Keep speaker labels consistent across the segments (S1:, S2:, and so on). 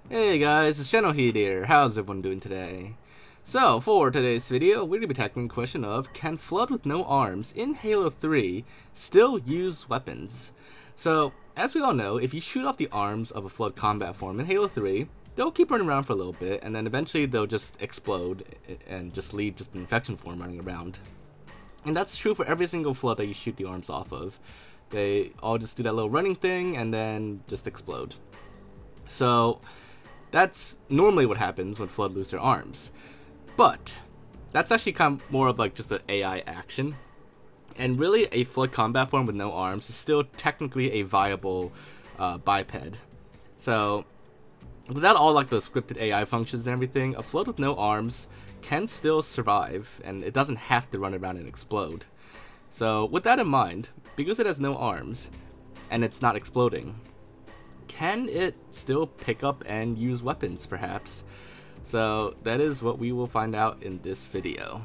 S1: Hey guys, it's Generalkidd here. How's everyone doing today? So, for today's video, we're going to be tackling the question of, can Flood with no arms in Halo 3 still use weapons? So, as we all know, if you shoot off the arms of a Flood combat form in Halo 3, they'll keep running around for a little bit, and then eventually they'll just explode and just leave just an infection form running around. And that's true for every single Flood that you shoot the arms off of. They all just do that little running thing and then just explode. So, that's normally what happens when Flood lose their arms. But that's actually kind of more of like just an AI action. And really, a Flood combat form with no arms is still technically a viable biped. So, without all like the scripted AI functions and everything, a Flood with no arms can still survive, and it doesn't have to run around and explode. So, with that in mind, because it has no arms, and it's not exploding, can it still pick up and use weapons, perhaps? So that is what we will find out in this video.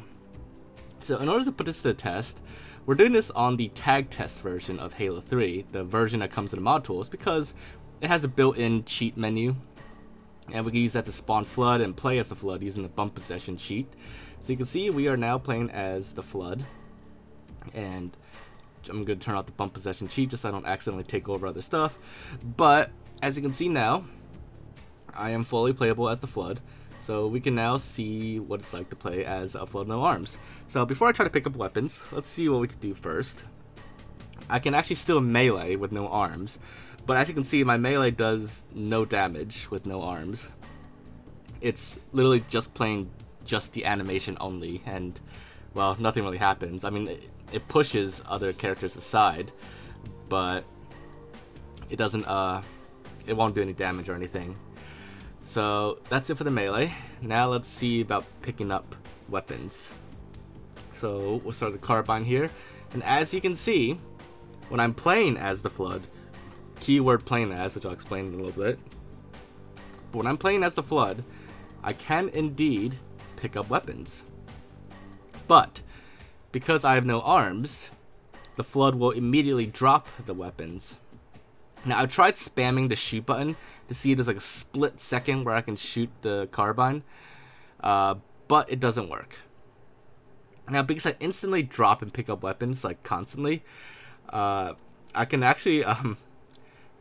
S1: So in order to put this to the test, we're doing this on the tag test version of Halo 3, the version that comes in the mod tools, because it has a built-in cheat menu, and we can use that to spawn Flood and play as the Flood using the bump possession cheat. So you can see we are now playing as the Flood, and I'm going to turn off the bump possession cheat just so I don't accidentally take over other stuff. But as you can see now, I am fully playable as the Flood. So we can now see what it's like to play as a Flood no arms. So before I try to pick up weapons, let's see what we can do first. I can actually still melee with no arms. But as you can see, my melee does no damage with no arms. It's literally just playing just the animation only. And, well, nothing really happens. I mean, it pushes other characters aside, but it doesn't it won't do any damage or anything. So that's it for the melee. Now let's see about picking up weapons. So we'll start the carbine here, and as you can see, when I'm playing as the Flood, keyword playing as, which I'll explain in a little bit, but when I'm playing as the Flood, I can indeed pick up weapons. But because I have no arms, the Flood will immediately drop the weapons. Now, I've tried spamming the shoot button to see if there's like a split second where I can shoot the carbine, but it doesn't work. Now, because I instantly drop and pick up weapons like constantly, I can actually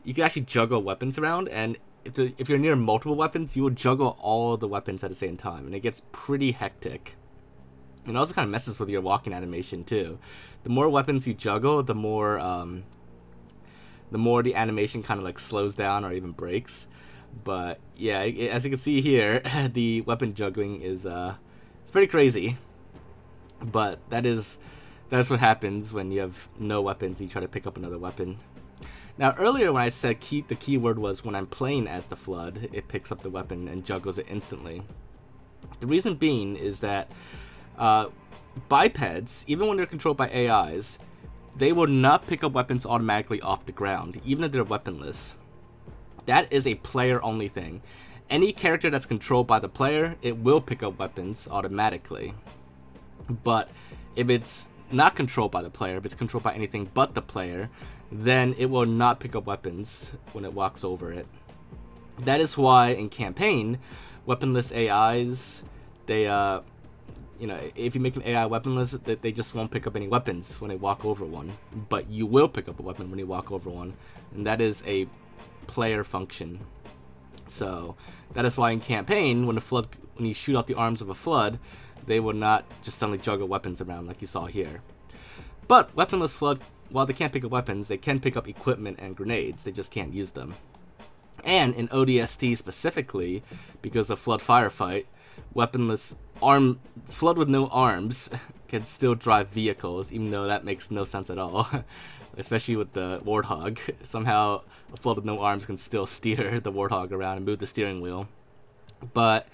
S1: you can actually juggle weapons around, and if you're near multiple weapons, you will juggle all the weapons at the same time, and it gets pretty hectic. It also kind of messes with your walking animation too. The more weapons you juggle, the more the animation kind of like slows down or even breaks. But yeah, as you can see here, the weapon juggling is it's pretty crazy. But that's what happens when you have no weapons and you try to pick up another weapon. Now earlier when I said the keyword was when I'm playing as the Flood, it picks up the weapon and juggles it instantly. The reason being is that bipeds, even when they're controlled by AIs, they will not pick up weapons automatically off the ground, even if they're weaponless. That is a player-only thing. Any character that's controlled by the player, it will pick up weapons automatically. But if it's not controlled by the player, if it's controlled by anything but the player, then it will not pick up weapons when it walks over it. That is why in campaign, weaponless AIs, they if you make an AI weaponless, they just won't pick up any weapons when they walk over one. But you will pick up a weapon when you walk over one, and that is a player function. So that is why in campaign, when you shoot out the arms of a Flood, they will not just suddenly juggle weapons around like you saw here. But weaponless Flood, while they can't pick up weapons, they can pick up equipment and grenades. They just can't use them. And in ODST specifically, because of Flood Firefight, weaponless Flood with no arms can still drive vehicles, even though that makes no sense at all. Especially with the Warthog. Somehow a Flood with no arms can still steer the Warthog around and move the steering wheel. But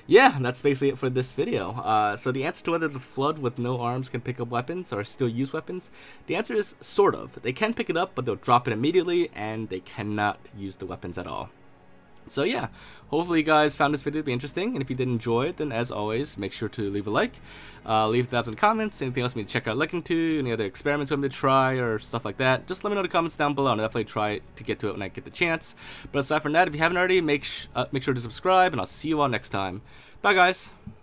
S1: yeah, that's basically it for this video. So the answer to whether the Flood with no arms can pick up weapons or still use weapons, the answer is sort of. They can pick it up, but they'll drop it immediately, and they cannot use the weapons at all. So yeah, hopefully you guys found this video to be interesting, and if you did enjoy it, then as always, make sure to leave a like, leave thoughts in the comments, anything else you need to check out looking to, any other experiments you want me to try, or stuff like that, just let me know in the comments down below, and I'll definitely try to get to it when I get the chance. But aside from that, if you haven't already, make sure to subscribe, and I'll see you all next time. Bye guys!